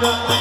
Hare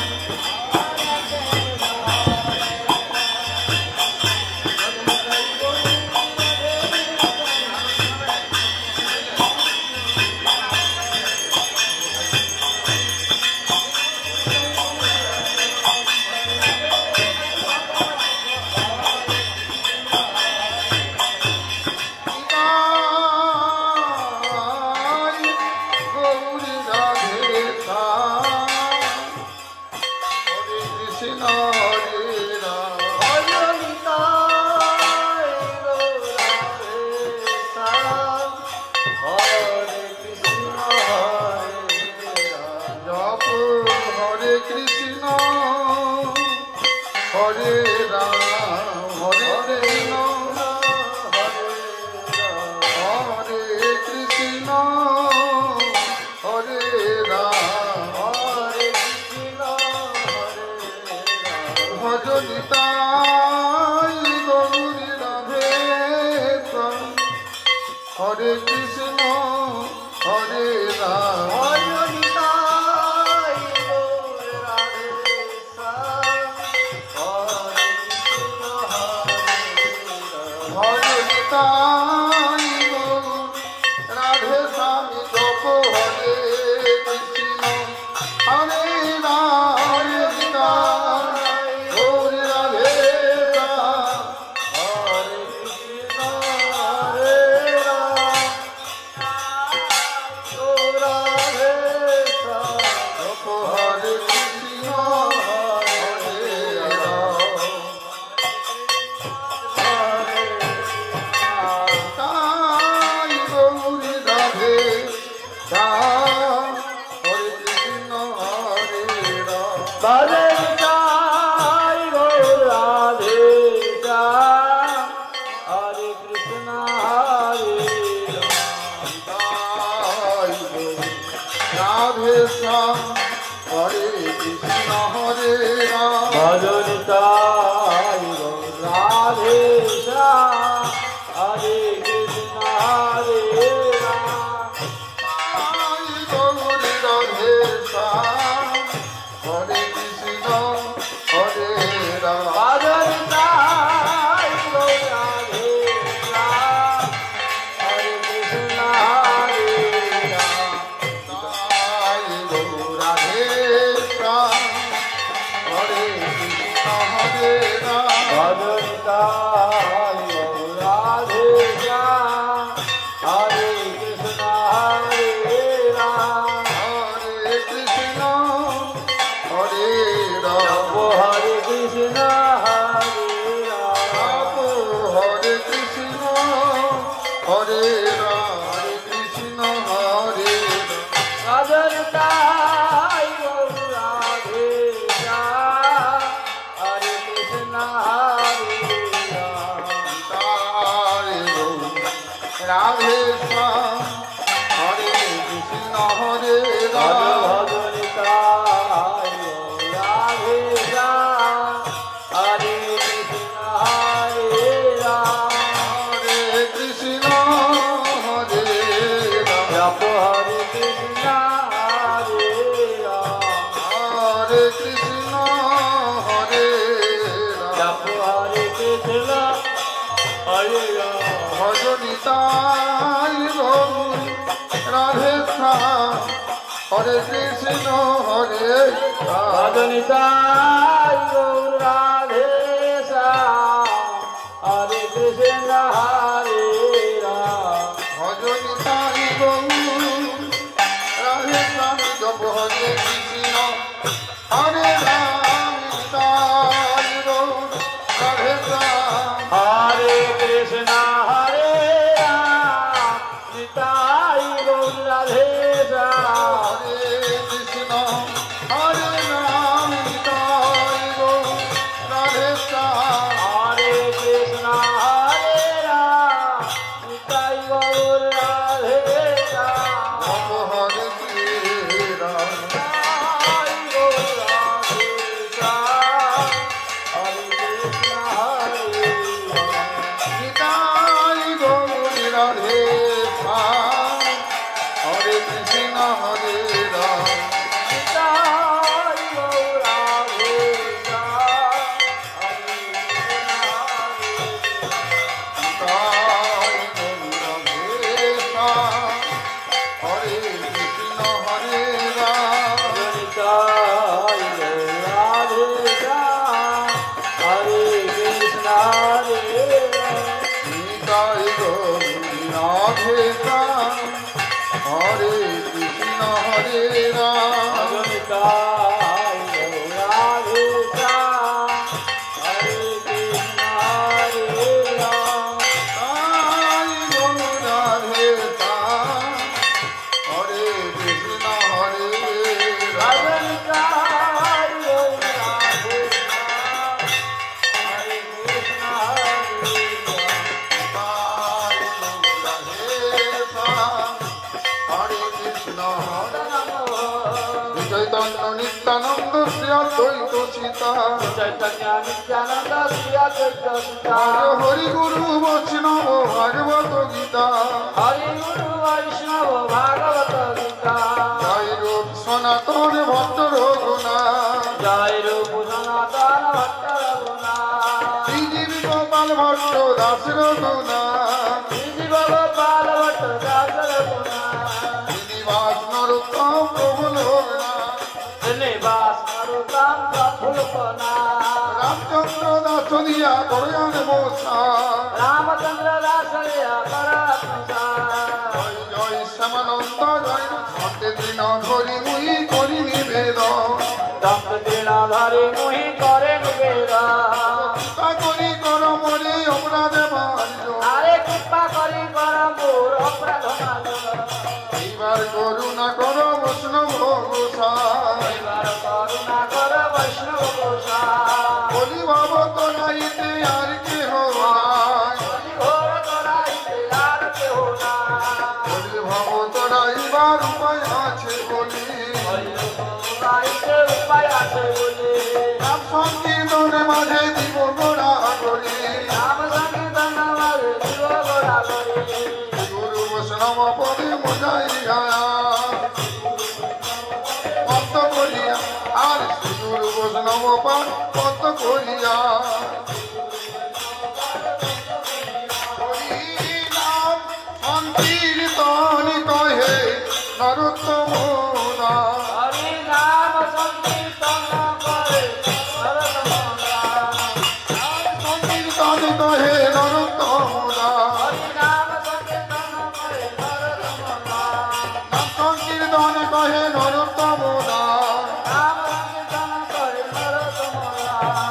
জয় গোপীনাথ শ্যাম হরে কৃষ্ণ হরে রাম নিত্যানন্দ শ্রী অদ্বৈত সীতা চৈতন্য নিত্যানন্দ শ্রী অদ্বৈত সীতা হরি গুরু বৈষ্ণব ভাগবত গীতা হরি গুরু বৈষ্ণব ভাগবত গীতা জয় রূপ সনাতন ভক্ত রঘুনাথ জয় রূপ সনাতন ভক্ত রঘুনাথ শ্রীজীব গোপাল ভট্ট দাস রঘুনাথ শ্রীজীব গোপাল ভট্ট দাস রঘুনাথ শ্রীনিবাস নরোত্তম প্রভু লোকনাথ শ্রীনিবাস নরোত্তম প্রভু লোকনাথ রামচন্দ্র দাস দিয়া করয়ান মোসা রামচন্দ্র দাস দিয়া করয়ান জয় জয় শ্যামানন্দ জয় সত্যে দিন ধরি মুই করি নিবেদন দন্ত দিন ধরি মুই করে নিবেদন কৃপা করি কর মরে অপরাধ মারিল আরে কৃপা করি কর মোর অপরাধ মারিল এইবার করুণা কর বৈষ্ণব গোসাই এইবার করুণা কর বৈষ্ণব গোসাই বলি ভাব তোরাইতে আর কেহ নাই বলি ঘোর তোরাইতে আর কেহ নাই বলি ভাব তোরাইবার উপায় আছে বলি তোরাইতে উপায় আছে বলি নাম সংকীর্তনের মাঝে দিব গোড়া করি নাম সংকীর্তন মাঝে দিব গোড়া করি গুরু বৈষ্ণব পদে মজাইয়া পদ্ম করিয়া আর শ্রী গুরু বৈষ্ণব পদ্ম করিয়া হরিনাম সংকীর্তন কহে নরোত্তম দাস। হরি নাম সংকীর্তন করে নরোত্তম দাস। সংকীর্তন কহে নরোত্তম দাস। হরি নাম সংকীর্তন করে নরোত্তম দাস। নাম সংকীর্তন কহে নরোত্তম দাস। নাম সংকীর্তন করে নরোত্তম দাস।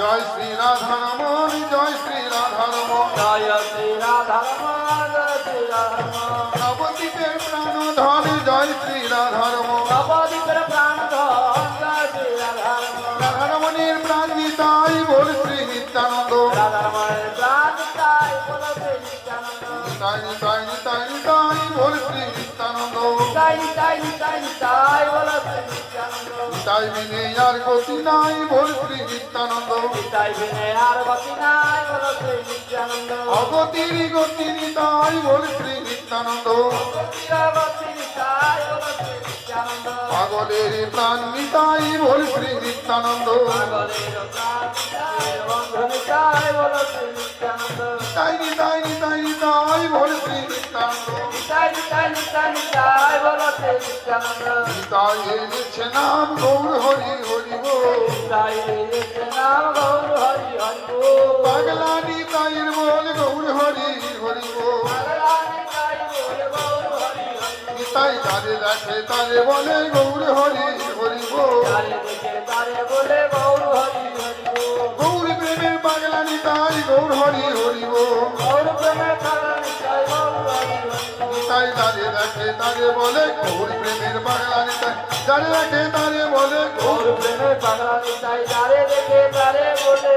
জয় শ্রী রাধারমণ জয় শ্রী রাধারমণ জয় শ্রী রাধারমণ জয় শ্রী রাধারমণ নবদ্বীপের প্রাণ ধন জয় শ্রী রাধারমণ নবদ্বীপের প্রাণ ধন জয় শ্রী রাধারমণ রাধারমণের প্রাণ নিতাই বল শ্রী নিত্যানন্দ রাধারমণের প্রাণ তাই বলো শ্রী নিত্যানন্দ নিতাই নিতাই নিতাই নিতাই বল শ্রী নিত্যানন্দ নিতাই নিতাই নিতাই নিতাই বলো শ্রী নিত্যানন্দ নিতাই বিনে আর গতি নাই বল শ্রী নিত্যানন্দ নিতাই বিনে আর গতি নাই বলো শ্রী নিত্যানন্দ অগতির গতি নিতাই বল শ্রী নিত্যানন্দ গতি নিতাই বলো শ্রী নিত্যানন্দ পাগলের প্রাণ নিতাই বল শ্রী নিত্যানন্দ পাগলের প্রাণ নিতাই বন্ধু নিতাই বলো শ্রী নিত্যানন্দ নিতাই নিতাই নিতাই নিতাই বল শ্রী নিত্যানন্দ নিতাই নিতাই নিতাই নিতাই বলো শ্রী নিত্যানন্দ নিতাই এনেছে নাম গৌর হরি হরি বল নিতাই এসে নাম গৌর হরি হরি বল পাগলা নিতাইয়ের বল গৌর হরি হরি বল পাগলা নিতাই বল গৌর হরি হরি বল নিতাই তারে দেখে তারে বলে গৌর হরি হরি বল তারে দেখে তারে বলে গৌর হরি হরি বল গৌর প্রেমের পাগলা নিতাই গৌর হরি হরি বল গৌর প্রেমের পাগলা নিতাই গৌর হরি হরি বল নিতাই তারে দেখে তারে বলে গৌর প্রেমের পাগলা নিতাই যারে দেখে তারে বলে গৌর গৌর প্রেমের পাগলা নিতাই তারে দেখে তারে বলে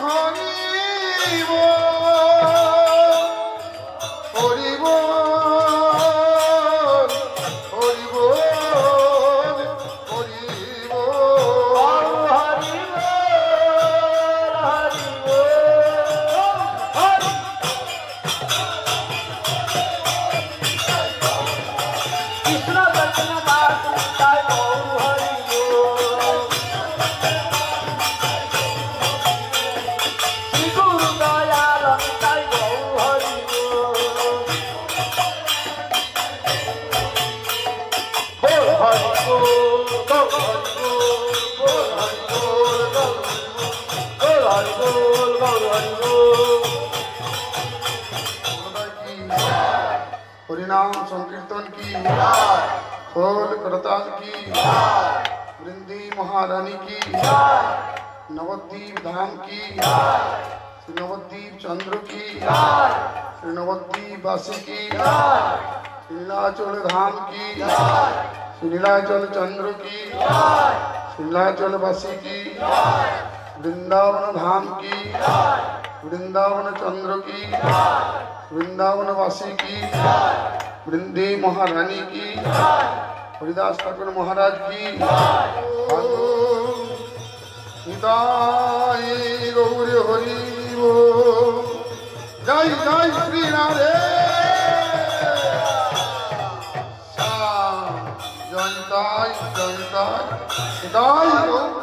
হরি বল হরি বল হরি বল হরি বল হরি বল হরি বল হরি কৃষ্ণ চৈতন্য দাস নিতাই গৌর হরি বল हरिनाम संकीर्तन की खोल करताल की वृंदी महारानी की नवद्वीप धाम की श्री नवद्वीप चंद्र की श्री नवद्वीप वासी की श्री नीलाचल धाम की श्री नीलाचल चंद्र की श्री नीलाचल वासी की वृंदावन धाम की वृंदावन चंद्र की वृंदावन वासी की वृंदी महारानी की हरिदास ठाकुर महाराज की निताई गौर हरि बोल। जय जय श्री राधे श्याम जय जय जय जय